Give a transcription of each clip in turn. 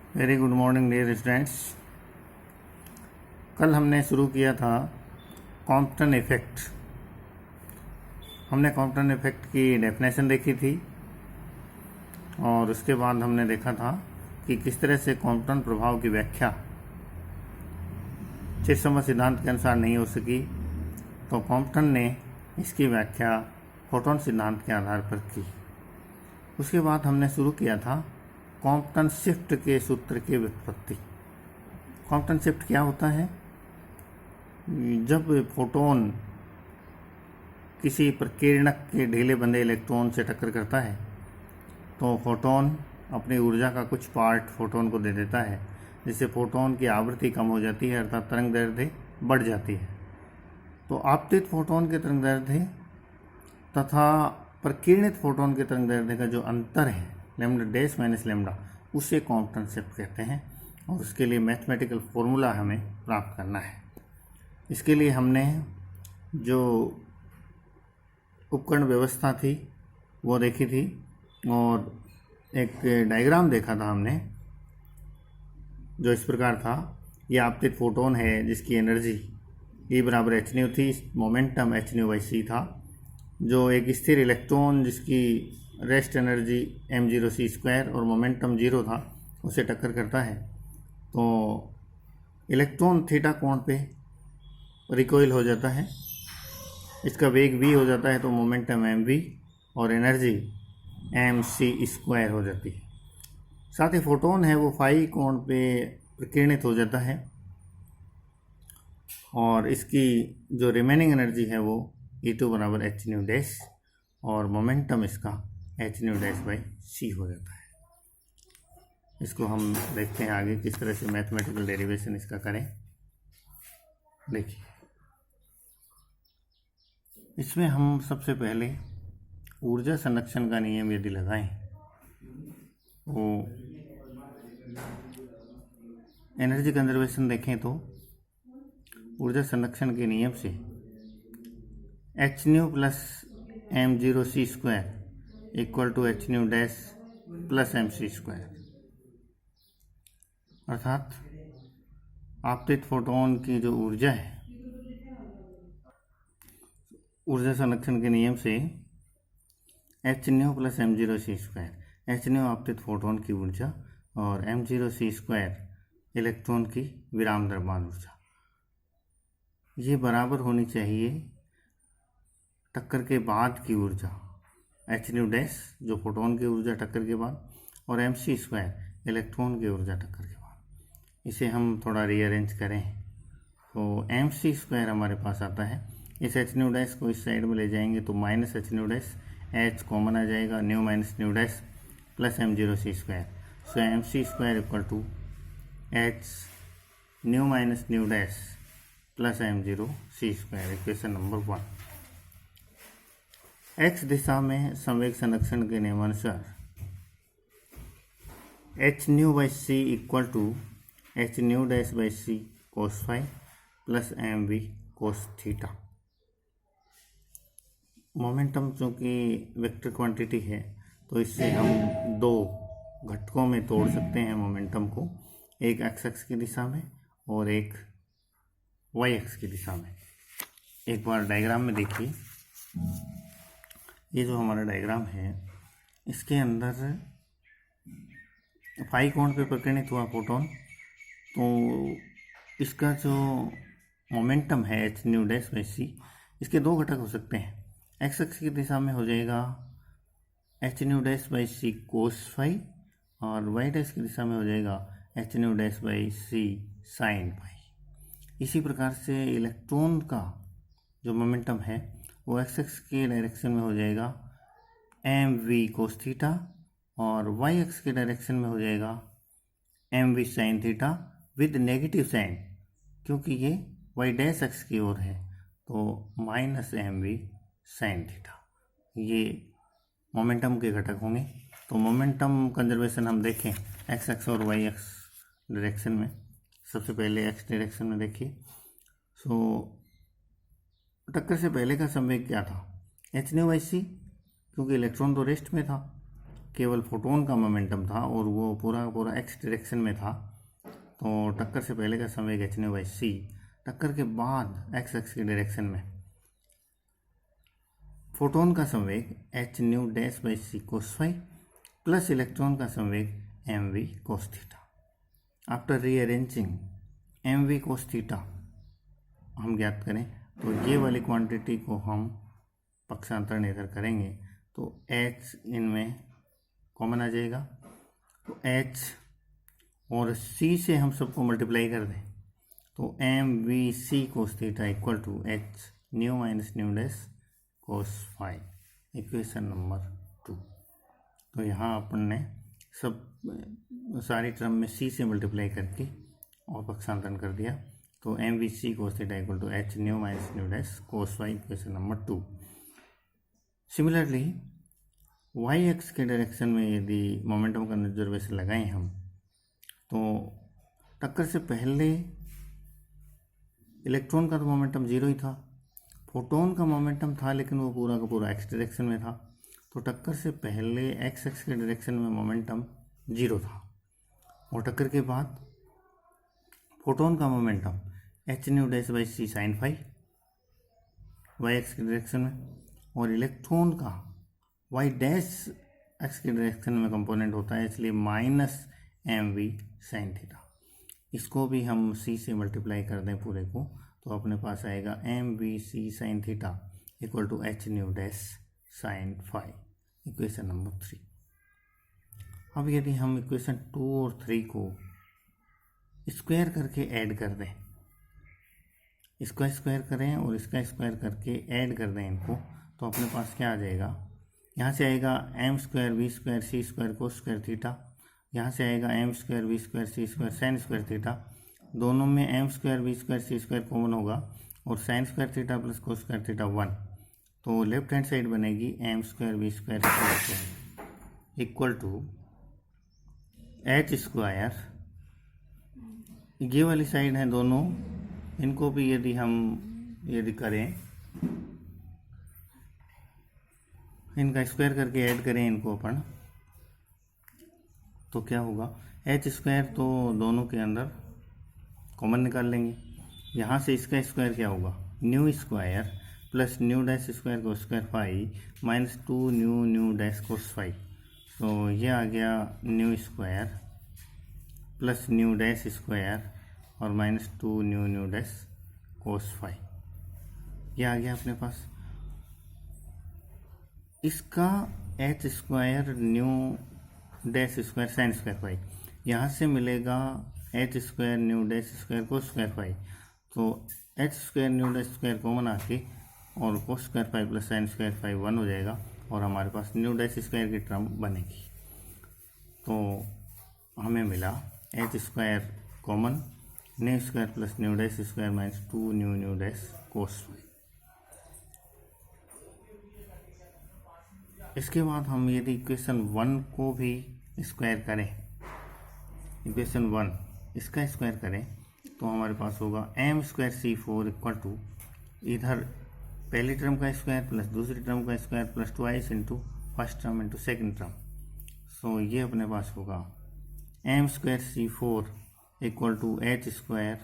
Very good morning dear students. कल हमने शुरू किया था कॉम्पटन इफ़ेक्ट। हमने कॉम्पटन इफ़ेक्ट की डेफिनेशन देखी थी और उसके बाद हमने देखा था कि किस तरह से कॉम्पटन प्रभाव की व्याख्या चिरसमझ सिद्धांत के अनुसार नहीं हो सकी, तो कॉम्पटन ने इसकी व्याख्या फोटॉन सिद्धांत के आधार पर की। उसके बाद हमने शुरू किया था कॉम्पटन शिफ्ट के सूत्र की व्युत्पत्ति। कॉम्पटन शिफ्ट क्या होता है? जब फोटोन किसी प्रकीर्णक के ढीले बंधे इलेक्ट्रॉन से टक्कर करता है तो फोटोन अपनी ऊर्जा का कुछ पार्ट फोटोन को दे देता है, जिससे फोटोन की आवृत्ति कम हो जाती है, अर्थात तरंग दैर्ध्य बढ़ जाती है। तो आपतित फोटोन के तरंग दैर्ध्य तथा प्रकीर्णित फोटोन के तरंग दैर्ध्य का जो अंतर है लैम्डा डैश माइनस लैम्डा, उसे कॉम्पटन शिफ्ट कहते हैं और उसके लिए मैथमेटिकल फॉर्मूला हमें प्राप्त करना है। इसके लिए हमने जो उपकरण व्यवस्था थी वो देखी थी और एक डायग्राम देखा था हमने, जो इस प्रकार था। ये आपतित फोटोन है जिसकी एनर्जी E बराबर एच न्यू थी, मोमेंटम एच न्यू बाई सी था। जो एक स्थिर इलेक्ट्रॉन जिसकी rest energy m0 c square और मोमेंटम 0 था, उसे टक्कर करता है तो इलेक्ट्रॉन थीटा कोण पे रिकॉइल हो जाता है, इसका वेग v हो जाता है, तो मोमेंटम mv और एनर्जी mc स्क्वायर हो जाती है। साथ ही फोटोन है वो फाई कोण पे प्रकीर्णित हो जाता है और इसकी जो रिमेनिंग एनर्जी है वो E2 बराबर एच न्यू डैश और मोमेंटम इसका एच न्यू डैश बाई सी हो जाता है। इसको हम देखते हैं आगे किस तरह से मैथमेटिकल डेरिवेशन इसका करें। देखिए, इसमें हम सबसे पहले ऊर्जा संरक्षण का नियम यदि लगाएं तो एनर्जी कंजर्वेशन देखें तो ऊर्जा संरक्षण के नियम से h nu plus m0 c square equal to H nu dash plus mc square, अर्थात आपतित फोटोन की जो ऊर्जा है, ऊर्जा संरक्षण के नियम से h nu plus m0 c square, H new आपतित फोटोन की ऊर्जा और m0 c स्क्वायर इलेक्ट्रॉन की विराम द्रव्यमान ऊर्जा, ये बराबर होनी चाहिए टक्कर के बाद की ऊर्जा एच न्यू डैश जो फोटोन की ऊर्जा टक्कर के बाद और mc स्क्वायर इलेक्ट्रॉन की ऊर्जा टक्कर के बाद। इसे हम थोड़ा रीअरेंज करें तो mc स्क्वायर हमारे पास आता है, इस एच न्यू डैश को इस साइड में ले जाएंगे तो minus H nu dash, H common आ जाएगा, nu minus nu dash plus m0 c square. So mc square equal to H nu minus nu dash plus m0 c square, equation number 1। x दिशा में संवेग संरक्षण के नियमानुसार H nu by C equal to H nu dash by C cos phi plus M we cos theta. Momentum चूँकि vector quantity है तो इससे हम दो घटकों में तोड़ सकते हैं मोमेंटम को, एक एक्स एक्स की दिशा में और एक वाई एक्स की दिशा में। एक बार डायग्राम में देखिए, ये जो हमारा डायग्राम है इसके अंदर फाई कोण पे प्रकीर्णित हुआ फोटोन, तो इसका जो मोमेंटम है एच न्यू डैश बाई सी, इसके दो घटक हो सकते हैं। एक्स एक्स की दिशा में हो जाएगा h nu dash by C cos phi और वाई डैश की दिशा में हो जाएगा h nu dash by c sine phi. इसी प्रकार से इलेक्ट्रॉन का जो मोमेंटम है वो एक्स एक्स के डायरेक्शन में हो जाएगा एम वी कोस थीटा और वाई एक्स के डायरेक्शन में हो जाएगा m v sine theta with negative sign, क्योंकि ये वाई डैश एक्स की ओर है तो minus m v sine theta. ये मोमेंटम के घटक होंगे। तो मोमेंटम कंजर्वेशन हम देखें एक्स एक्स और वाई एक्स डायरेक्शन में। सबसे पहले एक्स डायरेक्शन में देखिए, सो टक्कर से पहले का संवेग क्या था? एच न्यू बाई सी, क्योंकि इलेक्ट्रॉन तो रेस्ट में था। केवल फोटोन का मोमेंटम था और वो पूरा का पूरा एक्स डायरेक्शन में था, तो टक्कर से पहले का संवेग एच न्यू बाई सी, टक्कर के बाद एक्स एक्स की डायरेक्शन में फोटोन का संवेग h nu dash by C cos phi plus electron का संवेग m we cos theta. After rearranging m we cos theta हम ज्ञात करें तो ये वाली क्वांटिटी को हम पक्षांतरण इधर करेंगे तो h इनमें कॉमन आ जाएगा, तो h और c से हम सबको मल्टीप्लाई कर दें तो m v c cos theta equal to H nu minus nu dash cos phi, equation number 2। तो यहाँ अपन ने सब सारी टर्म में c से मल्टीप्लाई करके और पक्षांतरण कर दिया, तो m v c cos theta equal to H nu minus nu dash cos phi, equation number 2। Similarly y x के डायरेक्शन में यदि मोमेंटम का कंजर्वेशन लगाएं हम, तो टक्कर से पहले इलेक्ट्रॉन का तो मोमेंटम जीरो ही था, फोटोन का मोमेंटम था लेकिन वो पूरा का पूरा एक्स डायरेक्शन में था, तो टक्कर से पहले एक्स एक्स के डायरेक्शन में मोमेंटम जीरो था, और टक्कर के बाद फोटोन का momentum h nu dash by c sine phi y x के डायरेक्शन में, और इलेक्ट्रॉन का वाई डैश एक्स के डायरेक्शन में कंपोनेंट होता है, इसलिए minus m v sine theta. इसको भी हम सी से मल्टीप्लाई कर दें पूरे को, तो अपने पास आएगा m v c sine theta equal to H nu dash sine phi, equation number 3। अब यदि हम इक्वेशन 2 और 3 को स्क्वायर करके ऐड कर दें, इसका स्क्वायर करें और इसका स्क्वायर करके ऐड कर दें इनको, तो अपने पास क्या आ जाएगा, यहाँ से आएगा m square v square c square cos square theta, यहाँ से आएगा m square v square c square sine square theta, दोनों में m square v square c square common होगा और sine square theta plus cos square theta 1, तो left hand side बनेगी m square v square c square equal to H square, ये वाली side है दोनों, इनको भी यदि हम करें, इनका स्क्वायर करके ऐड करें इनको अपन, तो क्या होगा, एच स्क्वायर तो दोनों के अंदर कॉमन निकाल लेंगे, यहाँ से इसका स्क्वायर क्या होगा, nu square plus nu dash square cos square phi minus 2 nu nu dash cos phi, तो ये आ गया nu square plus nu dash square और minus 2 nu nu dash cos phi, ये आ गया अपने पास। इसका H square nu dash square sine square phi, यहाँ से मिलेगा H square nu dash square cos square phi, तो H square nu dash square common आके और cos square phi plus sine square phi 1 हो जाएगा, और हमारे पास न्यू डैश स्क्वायर की टर्म बनेगी, तो हमें मिला h square common, nu square plus nu dash square minus 2 nu nu dash cos phi. इसके बाद हम यदि इक्वेशन 1 को भी स्क्वायर करें, इक्वेशन 1 इसका स्क्वायर करें, तो हमारे पास होगा M square C 4 equal to इधर पहली टर्म का स्क्वायर प्लस दूसरी टर्म का square plus twice into first term into second term, so ये अपने पास होगा M square C 4 equal to H square,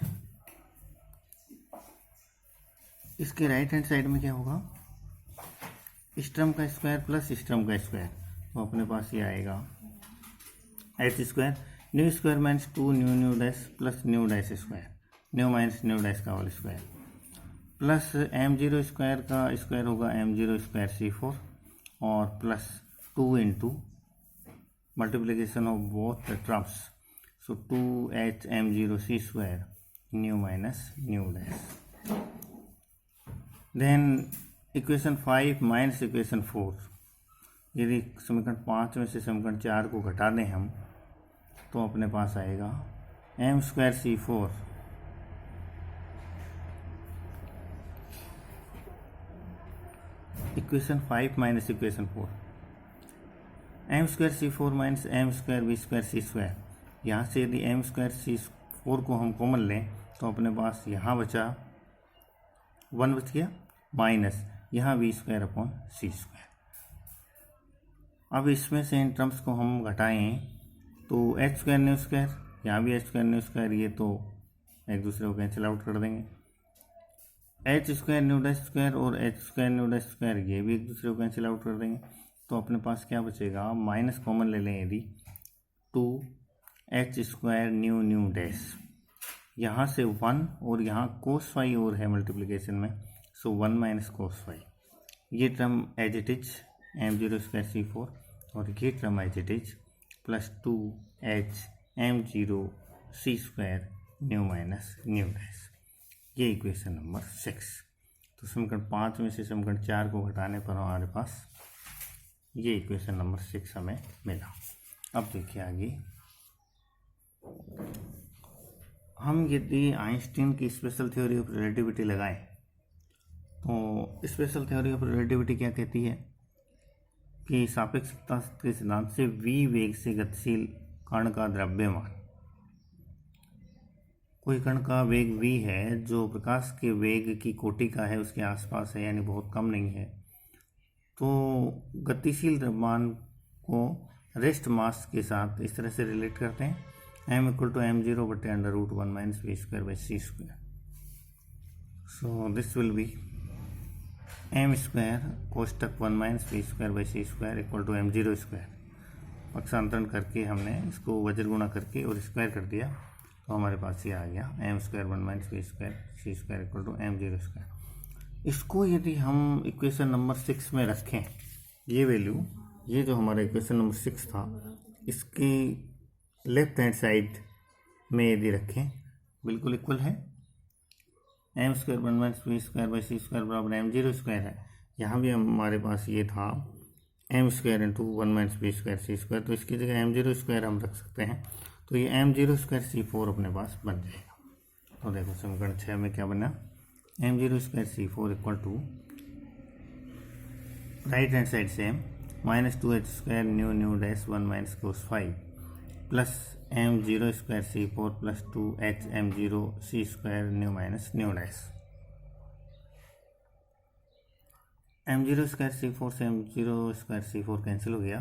इसके राइट हैंड साइड में क्या होगा, इस टर्म का स्क्वायर प्लस इस टर्म का स्क्वायर, तो अपने पास ये आएगा H square nu square minus 2 nu nu dash plus nu dash square, nu minus nu dash का whole square, plus M zero square का स्क्वायर होगा एम जीरो स्क्वायर सी 4 और plus 2 into multiplication of both the terms, so 2h M zero C square nu minus nu dash. Then equation 5 minus equation 4, यदि समीकरण 5 में से समीकरण 4 को घटा दें हम, तो अपने पास आएगा एम स्क्वायर सी 4 equation 5 minus equation 4, m square सी 4 minus m square v square c square, यहाँ से यदि एम स्क्वायर सी 4 को हम कॉमन लें, तो अपने पास यहाँ बचा 1 बच गया, माइनस यहाँ v square upon c square, अब इसमें से इन टर्म्स को हम घटाएं तो एच स्क्वायर न्यू स्क्वायर, यहाँ भी एच स्क्वायर न्यू स्क्वायर, ये तो एक दूसरे को कैंसिल आउट कर देंगे। H square nu dash square और H square nu dash square ये भी एक दूसरे को कैंसिल आउट कर देंगे। तो अपने पास क्या बचेगा, माइनस कॉमन ले लें यदि, two H square nu nu dash, यहाँ से 1 और यहाँ कोस फाई और है मल्टीप्लिकेशन में, सो 1 माइनस कोस फाई। ये term as it is m0 square c4 और ये term as it is plus 2h m0 c square nu minus nu dash. ये इक्वेशन नंबर 6। तो समीकरण 5 में से समीकरण 4 को घटाने पर हमारे पास ये इक्वेशन नंबर 6 हमें मिला। अब देखिए आगे, हम यदि आइंस्टीन की स्पेशल थ्योरी ऑफ रिलेटिविटी लगाएं तो स्पेशल थ्योरी ऑफ रिलेटिविटी क्या कहती है कि सापेक्षता के सिद्धांत से v वेग से गतिशील कण का द्रव्यमान, कोई कण का वेग v है जो प्रकाश के वेग की कोटि का है, उसके आसपास है, यानी बहुत कम नहीं है, तो गतिशील द्रव्यमान को रेस्ट मास के साथ इस तरह से रिलेट करते हैं, m इक्वल टू m0 बटे under root 1 minus v square by c square. So this will be m square कोष्टक 1 minus we square by C square equal to m0 square. पक्षांतरण करके हमने इसको वज्र गुणा करके और स्क्वायर कर दिया, तो हमारे पास ये आ गया m square 1 minus we square c square equal to m0 square. इसको यदि हम इक्वेशन नंबर 6 में रखें, ये वैल्यू, ये जो हमारा इक्वेशन नंबर 6 था, इसके लेफ्ट हैंड साइड में यदि रखें, बिल्कुल इक्वल है, m square 1 minus we square by C square बराबर m0 स्क्वायर है। यहाँ भी हमारे पास ये था m square into 1 minus we square c square, तो इसकी जगह m0 स्क्वायर हम रख सकते हैं, तो ये m0 स्क्वायर c4 अपने पास बन जाएगा। तो देखो समीकरण 6 में क्या बना, m0 square c4 equal to right hand side से minus 2h square nu nu dash 1 minus cos 5 plus m0 square c4 plus 2h m0 c square nu minus nu dash. m0 square c4 से m0 square c4 cancel हो गया,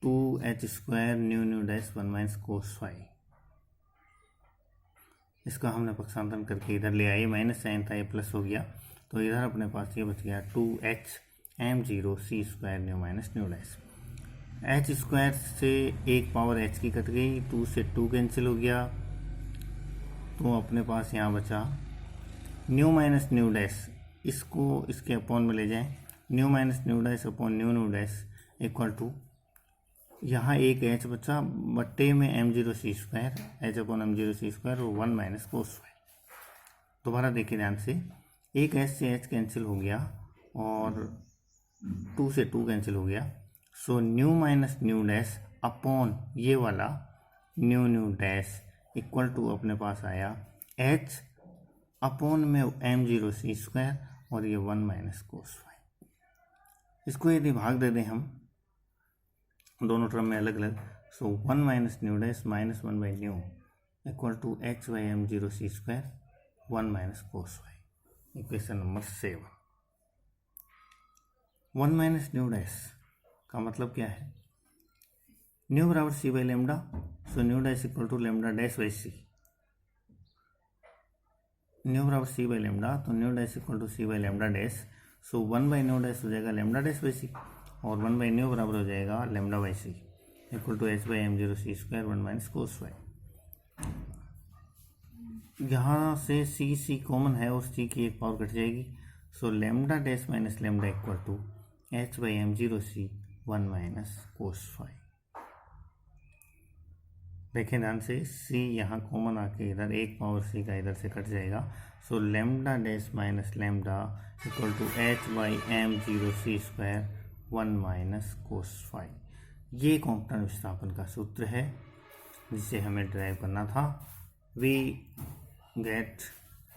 2h square nu nu dash 1 minus cos 5, इसका हमने पक्षांतरण करके इधर ले आए, minus sign था, ये प्लस हो गया, तो इधर अपने पास ये बच गया 2h m0 c square nu minus nu dash. H square से एक पावर एच की कट गई, 2 से 2 कैंसिल हो गया, तो अपने पास यहाँ बचा न्यू माइनस न्यू डैश, इसको इसके अपॉन में ले जाएं, nu minus nu dash upon nu nu dash equal to, यहाँ एक एच बचा बट्टे में m0 c square, h upon m0 c square और 1 माइनस कोस 5। दोबारा देखिए ध्यान से, एक एच से एच कैंसिल हो गया और 2 से 2 कैंसिल हो गया, so nu minus nu dash upon ये वाला nu nu dash equal to अपने पास आया h अपॉन में m0 c स्क्वायर और ये 1 माइनस कोस 5। इसको यदि भाग दे दें हम दोनों टर्म में अलग अलग, so 1 minus nu dash minus 1 by nu equal to h by m0 c square 1 minus cos 5। Equation number 7। 1 minus nu dash का मतलब क्या है, न्यू बराबर C by lambda, so nu dash equal to lambda dash by C, nu बराबर C by lambda, तो nu dash equal to C by lambda dash, so 1 by nu dash हो जाएगा lambda dash by सी और 1 by new बराबर हो जाएगा lambda by C equal to h by m0 c square 1 minus cos 5। यहाँ से c common है और c की एक पावर कट जाएगी, so lambda dash minus lambda equal to h by m0 c 1 minus cos 5। देखें ध्यान से, c यहाँ कॉमन आके इधर एक पावर c का इधर से कट जाएगा, so lambda dash minus lambda equal to h by m0 c square 1 minus cos 5। ये कॉम्पटन विस्थापन का सूत्र है जिसे हमें ड्राइव करना था। We get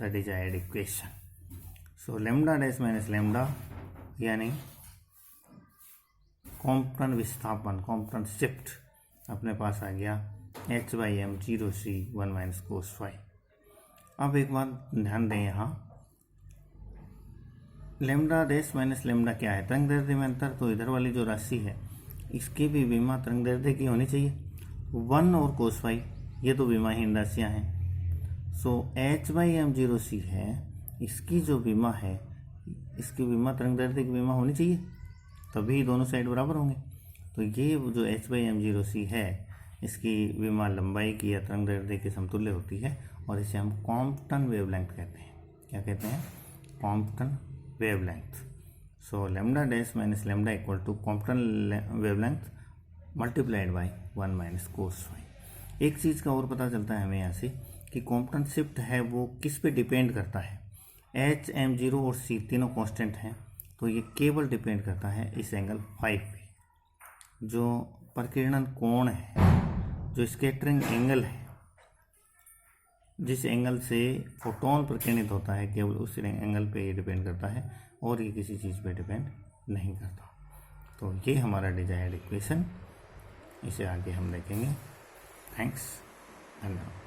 the desired equation, so lambda dash minus lambda यानी कॉम्पटन विस्थापन, कॉम्पटन शिफ्ट अपने पास आ गया h by m0 c 1 minus cos 5। अब एक बात ध्यान दें, यहाँ लेमडा डैश माइनस लेमडा क्या है, तरंग दैर्ध्य में अंतर, तो इधर वाली जो राशि है इसकी भी विमा तरंग दैर्ध्य की होनी चाहिए। 1 और कोस फाई ये तो विमाहीन राशियाँ हैं। सो H/m0c है, इसकी जो विमा है, इसकी विमा तरंग दैर्ध्य की विमा होनी चाहिए, तभी दोनों साइड बराबर होंगे। तो ये जो H/m0c है, इसकी विमा लंबाई की या तरंग दैर्ध्य के समतुल्य होती है और इसे हम कॉम्पटन वेवलेंथ कहते हैं। क्या कहते हैं? Compton wavelength. So lambda dash minus lambda equal to Compton wavelength multiplied by 1 - cos phi. एक चीज़ का और पता चलता है हमें यहाँ से कि कॉम्पटन शिफ्ट है वो किस पे डिपेंड करता है। H/m0 और c तीनों कांस्टेंट हैं, तो ये केवल डिपेंड करता है इस एंगल फाई पे। जो प्रकीर्णन कोण है, जो स्कैटरिंग एंगल है, जिस एंगल से फोटोन प्रकीर्णित होता है, केवल उस एंगल पे ये डिपेंड करता है और ये किसी चीज़ पे डिपेंड नहीं करता। तो ये हमारा डिजायर्ड इक्वेशन, इसे आगे हम देखेंगे। थैंक्स, धन्यवाद।